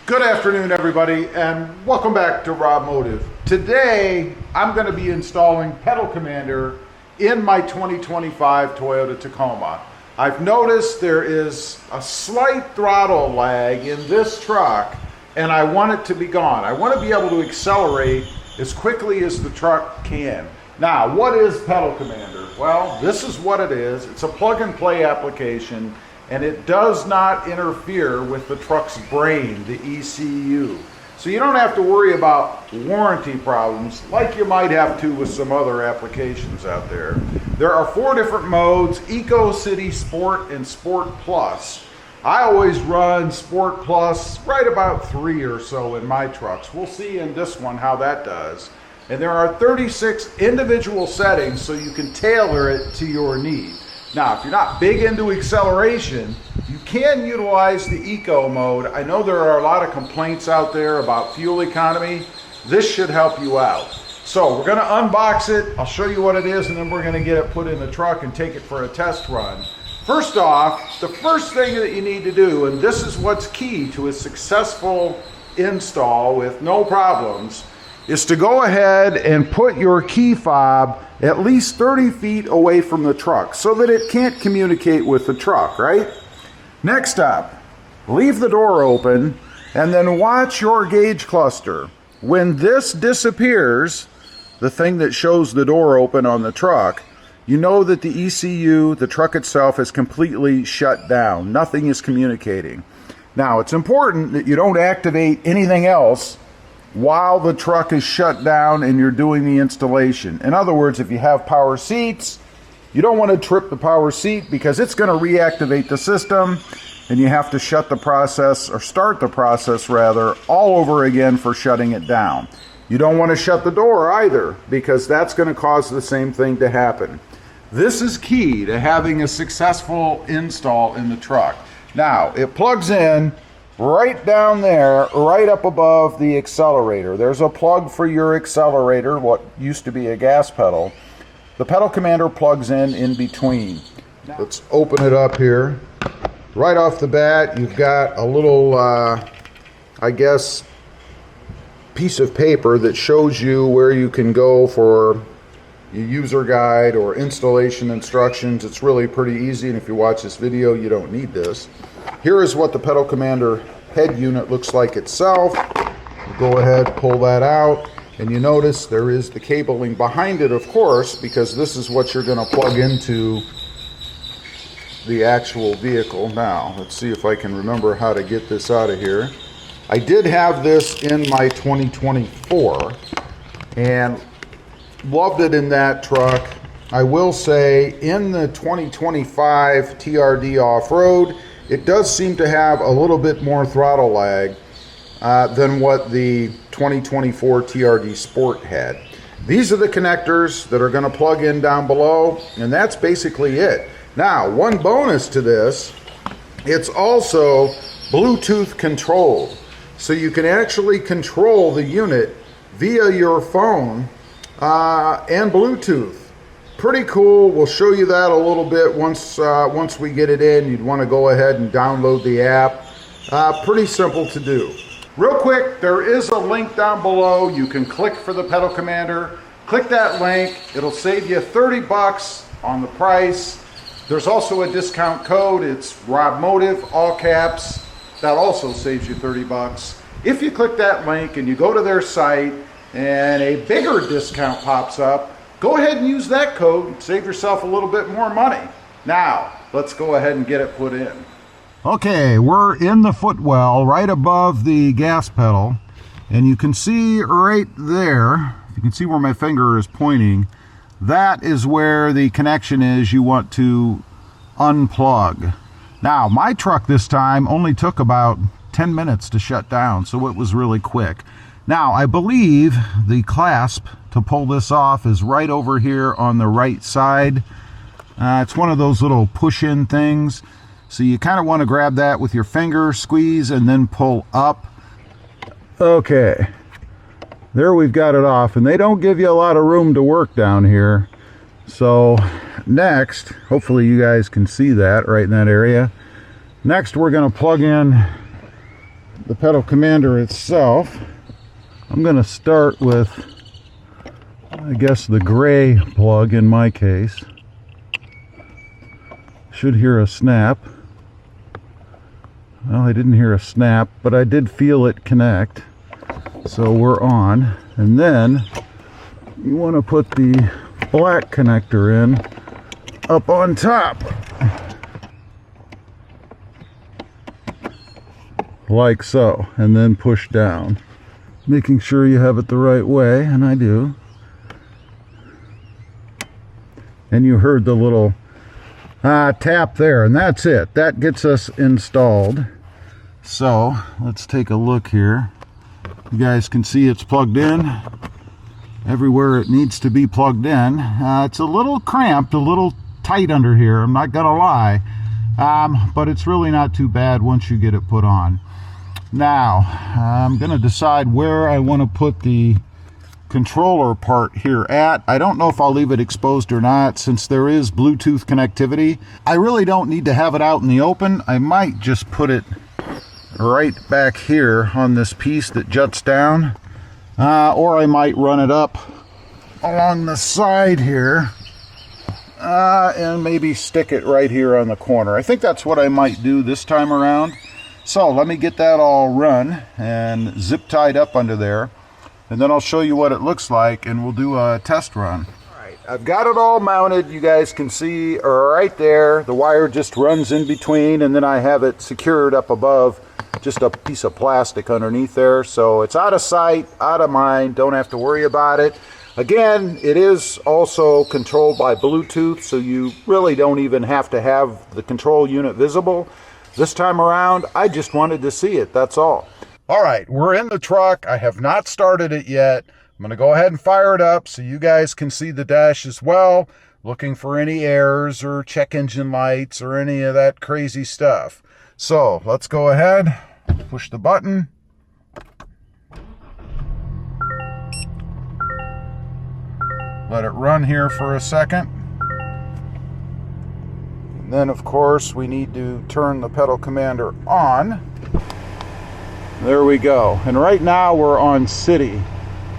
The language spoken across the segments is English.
Good afternoon, everybody, and welcome back to RobMotive. Today, I'm going to be installing Pedal Commander in my 2025 Toyota Tacoma. I've noticed there is a slight throttle lag in this truck, and I want it to be gone. I want to be able to accelerate as quickly as the truck can. Now, what is Pedal Commander? Well, this is what it is. It's a plug-and-play application, and it does not interfere with the truck's brain, the ECU. So you don't have to worry about warranty problems like you might have to with some other applications out there. There are 4 different modes: Eco, City, Sport, and Sport Plus. I always run Sport Plus right about 3 or so in my trucks. We'll see in this one how that does. And there are 36 individual settings so you can tailor it to your need. Now, if you're not big into acceleration, you can utilize the Eco mode. I know there are a lot of complaints out there about fuel economy. This should help you out. So we're going to unbox it. I'll show you what it is, and then we're going to get it put in the truck and take it for a test run. First off, the first thing that you need to do, and this is what's key to a successful install with no problems, is to go ahead and put your key fob at least 30 feet away from the truck so that it can't communicate with the truck, right? Next up, leave the door open and then watch your gauge cluster. When this disappears, the thing that shows the door open on the truck, you know that the ECU, the truck itself, is completely shut down. Nothing is communicating. Now, it's important that you don't activate anything else while the truck is shut down and you're doing the installation. In other words, if you have power seats, you don't want to trip the power seat because it's going to reactivate the system, and you have to shut the process, or start the process rather, all over again for shutting it down. You don't want to shut the door either because that's going to cause the same thing to happen. This is key to having a successful install in the truck. Now, it plugs in right down there, right up above the accelerator. There's a plug for your accelerator, what used to be a gas pedal. The Pedal Commander plugs in between. Let's open it up here. Right off the bat, you've got a little, I guess, piece of paper that shows you where you can go for your user guide or installation instructions. It's really pretty easy, and if you watch this video, you don't need this. Here is what the Pedal Commander head unit looks like itself. We'll go ahead, pull that out, and you notice there is the cabling behind it, of course, because this is what you're going to plug into the actual vehicle. Now, let's see if I can remember how to get this out of here. I did have this in my 2024 and loved it in that truck. I will say in the 2025 TRD off-road, it does seem to have a little bit more throttle lag than what the 2024 TRD Sport had. These are the connectors that are going to plug in down below, and that's basically it. Now, one bonus to this, it's also Bluetooth controlled. So you can actually control the unit via your phone and Bluetooth. Pretty cool. We'll show you that a little bit once we get it in. You'd want to go ahead and download the app. Pretty simple to do. Real quick, there is a link down below. You can click for the Pedal Commander. Click that link. It'll save you 30 bucks on the price. There's also a discount code. It's RobMotive, all caps. That also saves you 30 bucks. If you click that link and you go to their site and a bigger discount pops up, go ahead and use that code. Save yourself a little bit more money. Now, let's go ahead and get it put in. Okay, we're in the footwell right above the gas pedal, and you can see right there, you can see where my finger is pointing, that is where the connection is you want to unplug. Now, my truck this time only took about 10 minutes to shut down, so it was really quick. Now, I believe the clasp to pull this off is right over here on the right side. It's one of those little push-in things. So you kind of want to grab that with your finger, squeeze, and then pull up. Okay. There we've got it off, and they don't give you a lot of room to work down here. So next, hopefully you guys can see that right in that area. Next, we're going to plug in the pedal commander itself. I'm going to start with, I guess, the gray plug in my case. Should hear a snap. Well, I didn't hear a snap, but I did feel it connect. So we're on. And then you want to put the black connector in up on top. Like so. And then push down. Making sure you have it the right way, and I do. And you heard the little tap there, and that's it. That gets us installed. So let's take a look here. You guys can see it's plugged in everywhere it needs to be plugged in. It's a little cramped, a little tight under here, I'm not gonna lie, but it's really not too bad once you get it put on. Now I'm gonna decide where I want to put the controller part here at. I don't know if I'll leave it exposed or not, since there is Bluetooth connectivity. I really don't need to have it out in the open. I might just put it right back here on this piece that juts down, or I might run it up along the side here, and maybe stick it right here on the corner. I think that's what I might do this time around. So let me get that all run and zip tied up under there, and then I'll show you what it looks like, and we'll do a test run. All right, I've got it all mounted. You guys can see right there, the wire just runs in between, and then I have it secured up above, just a piece of plastic underneath there. So it's out of sight, out of mind, don't have to worry about it. Again, it is also controlled by Bluetooth, so you really don't even have to have the control unit visible. This time around, I just wanted to see it, that's all. All right, we're in the truck. I have not started it yet. I'm gonna go ahead and fire it up so you guys can see the dash as well, looking for any errors or check engine lights or any of that crazy stuff. So let's go ahead, push the button. Let it run here for a second. And then of course we need to turn the pedal commander on. There we go. And right now we're on city.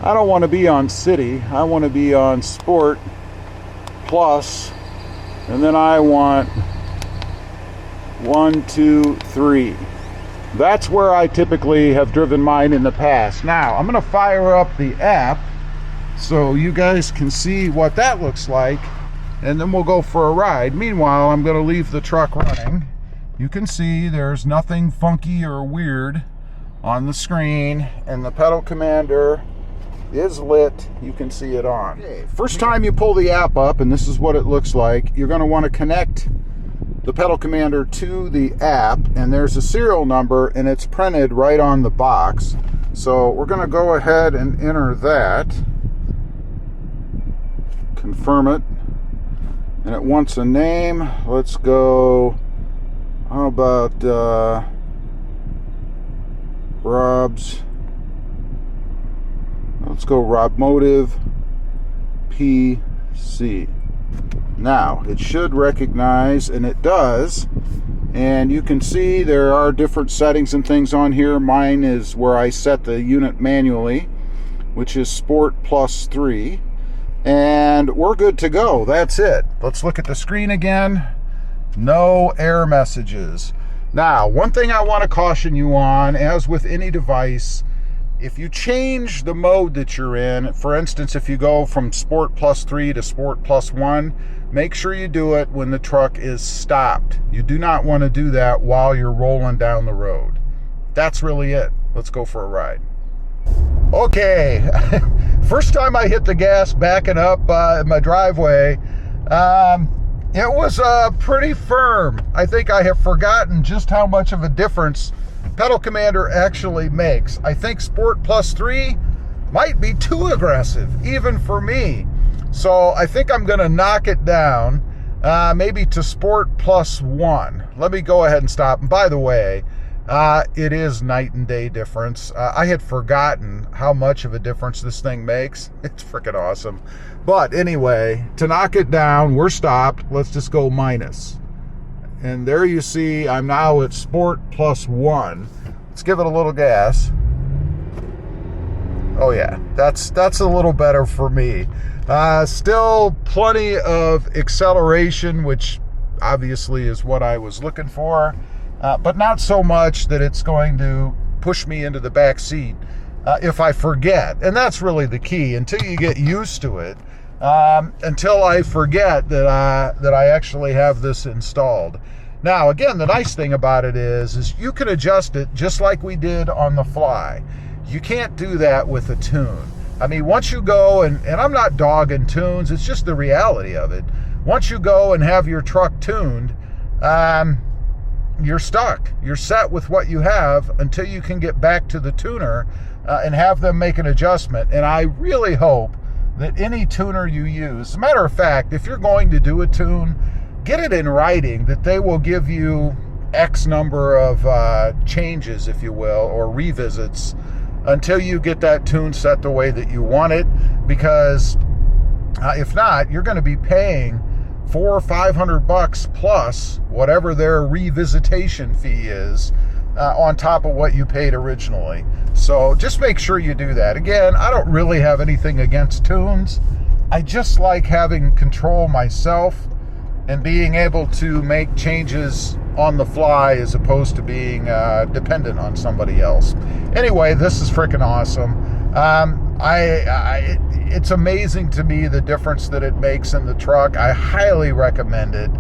I don't want to be on city. I want to be on sport plus, and then I want 1, 2, 3. That's where I typically have driven mine in the past. Now I'm going to fire up the app so you guys can see what that looks like, and then we'll go for a ride. Meanwhile, I'm going to leave the truck running. You can see there's nothing funky or weird on the screen, and the pedal commander is lit. You can see it on. Okay. First time you pull the app up, and this is what it looks like, you're going to want to connect the pedal commander to the app, and there's a serial number, and it's printed right on the box. So we're going to go ahead and enter that, confirm it, and it wants a name. Let's go, how about Rob's, let's go RobMotive PC. Now it should recognize, and it does, and you can see there are different settings and things on here. Mine is where I set the unit manually, which is Sport plus 3, and we're good to go. That's it. Let's look at the screen again. No error messages. Now, one thing I want to caution you on, as with any device, if you change the mode that you're in, for instance, if you go from Sport plus 3 to Sport plus 1, make sure you do it when the truck is stopped. You do not want to do that while you're rolling down the road. That's really it. Let's go for a ride. Okay, first time I hit the gas backing up in my driveway, it was pretty firm. I think I have forgotten just how much of a difference pedal commander actually makes. I think Sport plus 3 might be too aggressive, even for me. So I think I'm gonna knock it down, maybe to Sport plus 1. Let me go ahead and stop. And by the way, it is night and day difference. I had forgotten how much of a difference this thing makes. It's freaking awesome. But anyway, to knock it down, we're stopped. Let's just go minus. And there you see, I'm now at Sport plus 1. Let's give it a little gas. Oh yeah, that's a little better for me. Still plenty of acceleration, which obviously is what I was looking for, but not so much that it's going to push me into the back seat if I forget. And that's really the key. Until you get used to it, until I forget that I actually have this installed. Now, again, the nice thing about it is you can adjust it just like we did on the Fly. You can't do that with a tune. I mean, once you go, and I'm not dogging tunes, it's just the reality of it. Once you go and have your truck tuned, you're stuck. You're set with what you have until you can get back to the tuner and have them make an adjustment. And I really hope that any tuner you use, as a matter of fact, if you're going to do a tune, get it in writing that they will give you X number of changes, if you will, or revisits until you get that tune set the way that you want it. Because if not, you're going to be paying $400 or $500 plus whatever their revisitation fee is on top of what you paid originally. So just make sure you do that. Again, I don't really have anything against tunes. I just like having control myself and being able to make changes on the fly as opposed to being dependent on somebody else. Anyway, this is freaking awesome. It's amazing to me the difference that it makes in the truck. I highly recommend it.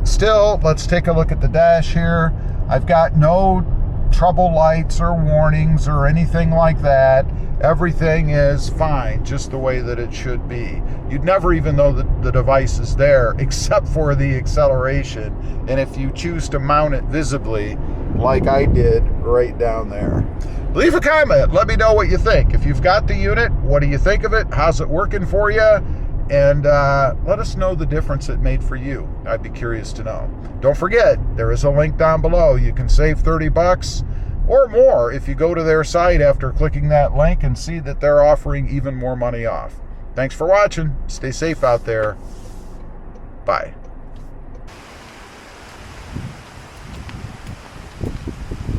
Still, let's take a look at the dash here. I've got no trouble lights or warnings or anything like that. Everything is fine, just the way that it should be. You'd never even know that the device is there except for the acceleration, and if you choose to mount it visibly like I did right down there. Leave a comment, let me know what you think. If you've got the unit, what do you think of it? How's it working for you? And let us know the difference it made for you. I'd be curious to know. Don't forget, there is a link down below. You can save $30 or more if you go to their site after clicking that link and see that they're offering even more money off. Thanks for watching. Stay safe out there. Bye.